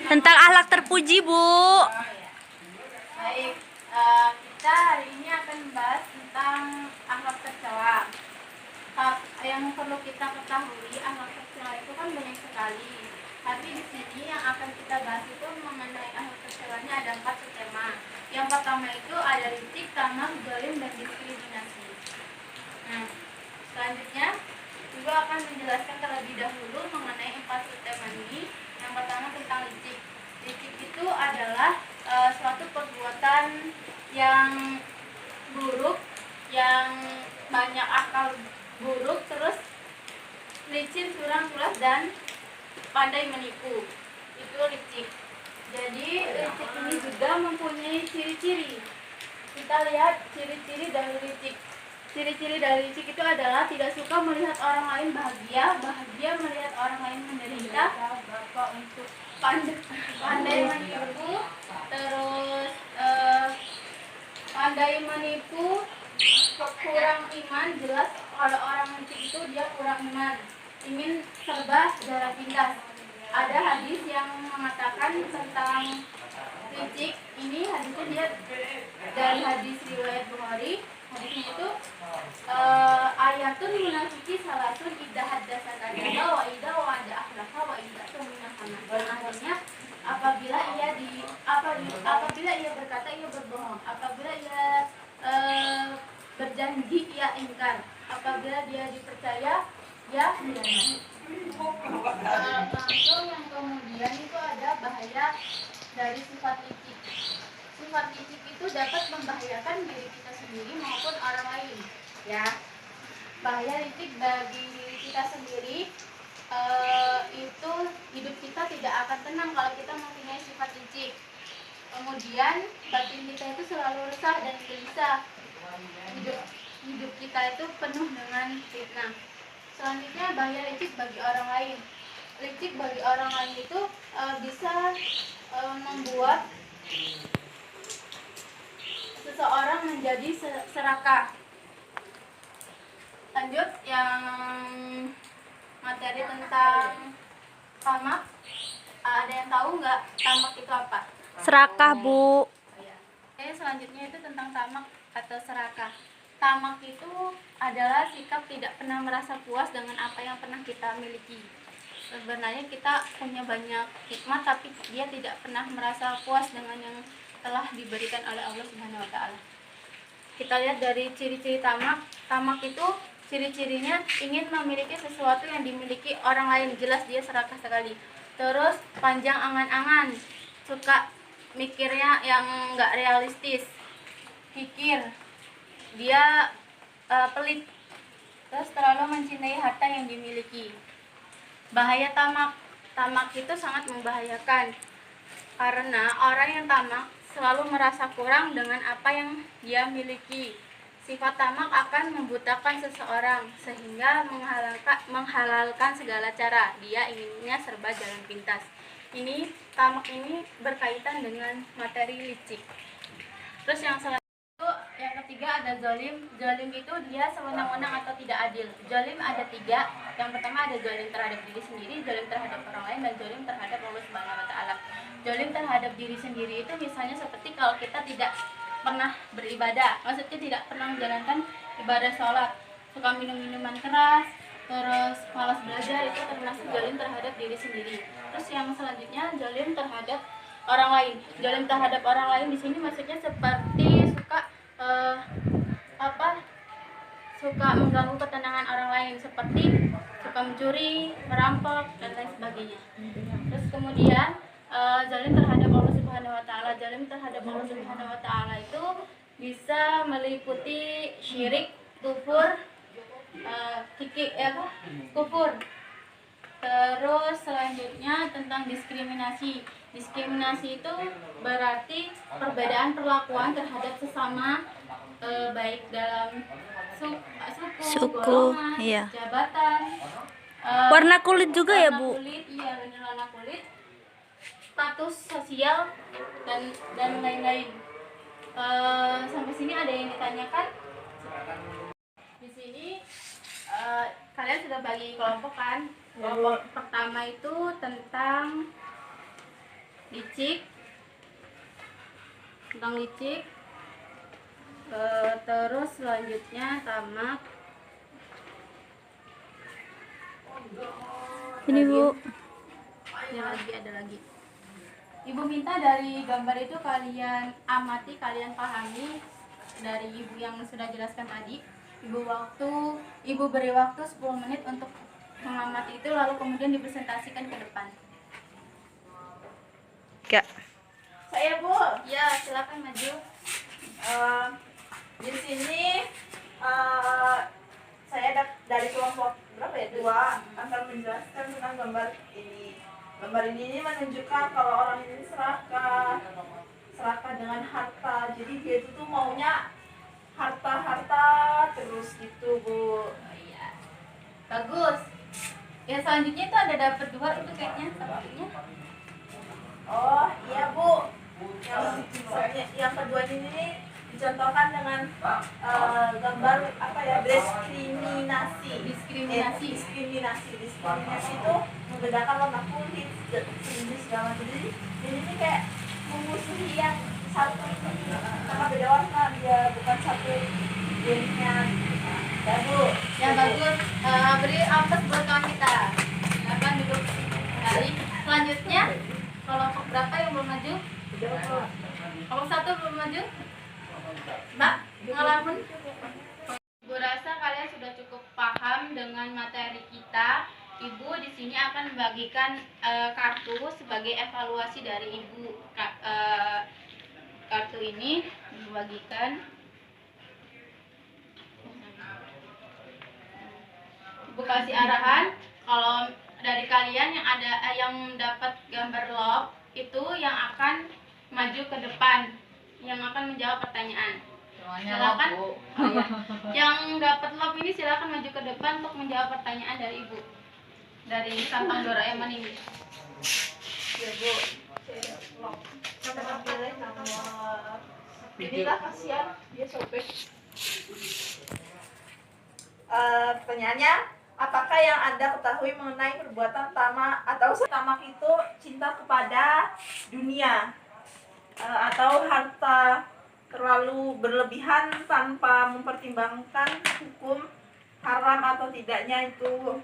Tentang akhlak terpuji, Bu. Baik, kita hari ini akan membahas tentang akhlak tercela. Yang perlu kita ketahui, akhlak tercela itu kan banyak sekali. Tapi di sini yang akan kita bahas itu mengenai akhlak tercelanya ada 4 tema. Yang pertama itu ada licik, tamak, zalim, dan diskriminasi. Nah, selanjutnya juga akan menjelaskan terlebih dahulu mengenai 4 tema ini. Yang pertama tentang licik. Licik itu adalah suatu perbuatan yang buruk, yang banyak akal buruk, terus licin, curang, culas, dan pandai menipu. Itu licik. Jadi licik ini juga mempunyai ciri-ciri. Kita lihat ciri-ciri dari licik. Ciri-ciri dari licik itu adalah tidak suka melihat orang lain bahagia, bahagia melihat orang lain menderita, untuk pandai menipu, terus pandai menipu, kurang iman. Jelas kalau orang licik itu dia kurang iman, ingin serba jalan pintas. Ada hadis yang mengatakan tentang licik ini, hadisnya dia dari hadis riwayat Bukhari. Hadisnya itu ayatun munafiki salasun idza haddasa kadzaba wa idza wa'ada akhlafa wa idza tumina khana. Artinya apabila ia berkata ia berbohong, apabila ia berjanji ia ingkar, apabila dia dipercaya ya hianat. Langsung yang kemudian itu ada bahaya dari sifat licik. Sifat licik itu dapat membahayakan diri kita sendiri maupun orang lain. Ya, bahaya licik bagi diri kita sendiri itu hidup kita tidak akan tenang kalau kita mempunyai sifat licik. Kemudian batin kita itu selalu resah dan gelisah. Hidup kita itu penuh dengan fitnah. Selanjutnya bahaya licik bagi orang lain. Licik bagi orang lain itu bisa membuat seseorang menjadi serakah. Lanjut yang materi tentang tamak. Ada yang tahu nggak tamak itu apa? Serakah, Bu. Oke, selanjutnya itu tentang tamak atau serakah. Tamak itu adalah sikap tidak pernah merasa puas dengan apa yang pernah kita miliki. Sebenarnya kita punya banyak hikmah, tapi dia tidak pernah merasa puas dengan yang telah diberikan oleh Allah Subhanahu wa taala. Kita lihat dari ciri-ciri tamak. Tamak itu ciri-cirinya ingin memiliki sesuatu yang dimiliki orang lain, jelas dia serakah sekali. Terus panjang angan-angan, suka mikirnya yang enggak realistis. Kikir, dia pelit. Terus terlalu mencintai harta yang dimiliki. Bahaya tamak. Tamak itu sangat membahayakan karena orang yang tamak selalu merasa kurang dengan apa yang dia miliki. Sifat tamak akan membutakan seseorang sehingga menghalalkan segala cara. Dia inginnya serba jalan pintas. Ini tamak ini berkaitan dengan materi licik. Terus yang selanjutnya yang ketiga ada zalim. Zalim itu dia sewenang-wenang atau tidak adil. Zalim ada 3. Yang pertama ada zalim terhadap diri sendiri, zalim terhadap orang lain, dan zalim terhadap Allah Subhanahu wa taala. Zalim terhadap diri sendiri itu misalnya seperti kalau kita tidak pernah beribadah, maksudnya tidak pernah menjalankan ibadah sholat, suka minum minuman keras, terus malas belajar, itu termasuk zalim terhadap diri sendiri. Terus yang selanjutnya zalim terhadap orang lain. Zalim terhadap orang lain di sini maksudnya seperti suka mengganggu ketenangan orang lain, seperti suka mencuri, merampok, dan lain sebagainya. Terus kemudian zalim terhadap Allah Subhanahu wa taala. Zalim terhadap Allah Subhanahu wa taala itu bisa meliputi syirik, kufur, kufur. Terus selanjutnya tentang diskriminasi. Diskriminasi itu berarti perbedaan perlakuan terhadap sesama, baik dalam suku, golongan, iya. jabatan, Warna kulit juga ya, Bu? Kulit, iya benar, warna kulit, status sosial, dan lain-lain. Sampai sini ada yang ditanyakan? Di sini kalian kalian sudah bagi kelompok kan? Kelompok pertama itu tentang licik, terus selanjutnya tamak. Ini Bu. Ada lagi. Ibu minta dari gambar itu kalian amati, kalian pahami dari ibu yang sudah jelaskan tadi. Ibu beri waktu 10 menit untuk mengamati itu, lalu kemudian dipresentasikan ke depan. Kak. Saya Bu, Ya, silakan maju. di sini saya dari kelompok berapa ya, 2 akan menjelaskan tentang gambar ini. Gambar ini menunjukkan kalau orang ini serakah dengan harta. Jadi dia itu tuh maunya harta terus gitu Bu. Oh, iya. Bagus. Ya selanjutnya itu ada dapat 2 itu kayaknya sepertinya. Oh iya Bu, yang kedua ini dicontohkan dengan gambar apa ya, diskriminasi itu membedakan warna kulit, jenis segala macam. Jadi ini kayak memusuhi yang satu ini karena beda warna, dia bukan satu jenisnya. Ya Bu, Ya bagus. Beri aplaus buat kawan kita. Silakan duduk kembali. Selanjutnya kelompok berapa yang belum maju? Kelompok 1 belum maju? Mbak, pengalaman? Ibu rasa kalian sudah cukup paham dengan materi kita. Ibu di sini akan membagikan kartu sebagai evaluasi dari Ibu. Kartu ini dibagikan. Ibu kasih arahan kalau dari kalian yang dapat gambar love itu yang akan maju ke depan, yang akan menjawab pertanyaan. Silakan. Oh, iya. Yang dapat love ini silakan maju ke depan untuk menjawab pertanyaan dari Ibu. Dari Kantong Doraemon ini. ya Bu, saya pilih nomor. Inilah, kasihan dia sobek. Pertanyaannya, apakah yang Anda ketahui mengenai perbuatan tamak atau tamak itu cinta kepada dunia atau harta terlalu berlebihan tanpa mempertimbangkan hukum haram atau tidaknya itu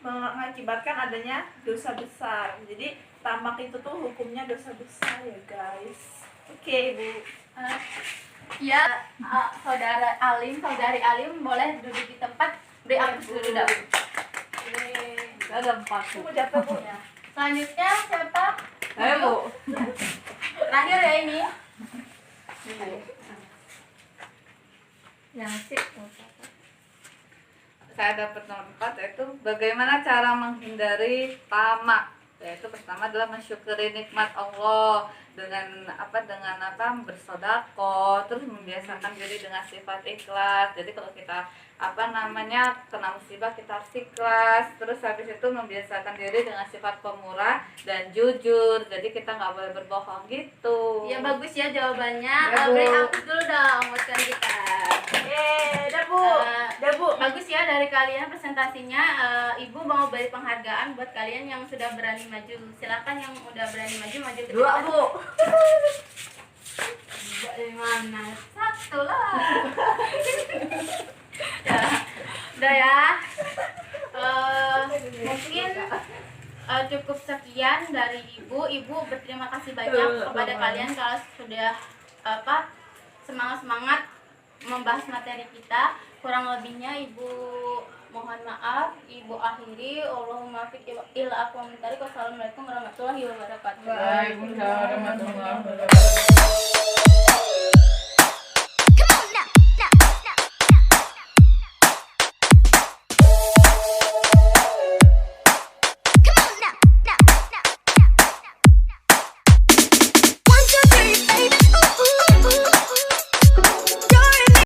mengakibatkan adanya dosa besar. Jadi tamak itu tuh hukumnya dosa besar ya guys. Oke Bu. Ya, saudari Alim boleh duduk di tempat. Beri aplaus dulu dah. Aku jatuh Bu. Selanjutnya siapa? Ayo Bu. Terakhir ya ini. Yang sip. Saya dapat nomor 4, yaitu bagaimana cara menghindari tamak. Yaitu pertama adalah mensyukuri nikmat Allah dengan bersedekah, terus membiasakan diri dengan sifat ikhlas. Jadi kalau kita kena musibah kita harus ikhlas. Terus habis itu membiasakan diri dengan sifat pemurah dan jujur. Jadi kita nggak boleh berbohong gitu. Ya bagus ya jawabannya. Ya, Bu. Beri aplaus dulu dong buat kita. Dah Bu. Bagus ya dari kalian presentasinya. Ibu mau beri penghargaan buat kalian yang sudah berani maju. Silakan yang udah berani maju ke Dua depan. Bu. Dua dari mana? Satu lah. Ya, udah ya. Mungkin cukup sekian dari Ibu. Ibu berterima kasih banyak kepada kalian kalau sudah semangat membahas materi kita. Kurang lebihnya Ibu mohon maaf. Ibu akhiri. Allahumma fiq ila aqwam tarik. Wassalamualaikum warahmatullahi wabarakatuh. Waalaikumsalam warahmatullahi wabarakatuh.